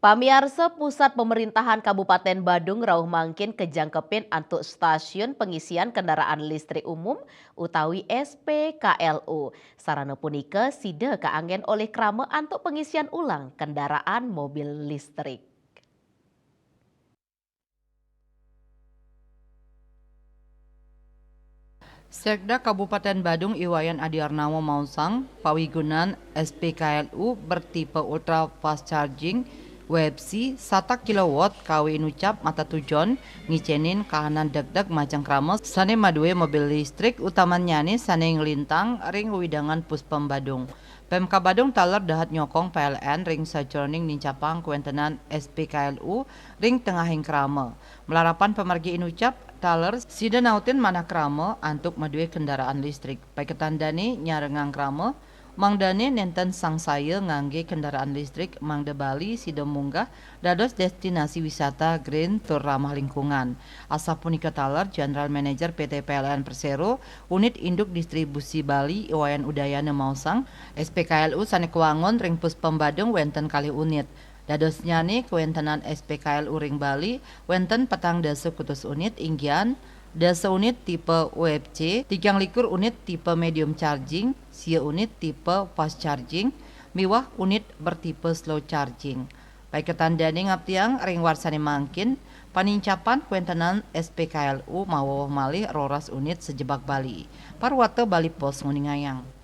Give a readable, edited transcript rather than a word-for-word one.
Pamiarsa Pusat Pemerintahan Kabupaten Badung rauh mangkin kejangkepin untuk stasiun pengisian kendaraan listrik umum utawi SPKLU. Sarana punika sida kaanggen oleh krama untuk pengisian ulang kendaraan mobil listrik. Sekda Kabupaten Badung Iwayan Adiarnawa Mausang, pawigunan SPKLU bertipe ultra fast charging WebC 1 kilowatt KW nucap mata tujon ngicenin kahanan deg-deg macang kramos sane madue mobil listrik utamanya nih sane ngelintang ring widangan Puspem Badung. Pemka Badung taler dahat nyokong PLN ring sajroning nincapang kuentenan SPKLU ring tengahing krama. Melarapan pemergi inucap taler sida nautin mana krama antuk madue kendaraan listrik. Paiketan dani nyarengang krama mangdane nenten sangsaya ngangge kendaraan listrik mangda Bali sida munggah dados destinasi wisata green tur ramah lingkungan. Asa punika taler General Manager PT PLN Persero Unit Induk Distribusi Bali Iwayan Udayana Mausang SPKLU sane kuangon ring Puspem Badung wenten kali unit. Dados nyane kuentenan SPKLU ring Bali wenten petang dasa kutus unit inggian dasa unit tipe WebC, 3 unit tipe medium charging, sia unit tipe fast charging, miwah unit bertipe slow charging. Paiketan dani ngaptiang ring warsane mangkin panincapan kuentenan SPKLU mawa malih roras unit sejebak Bali. Parwata Bali Pos nguningayang.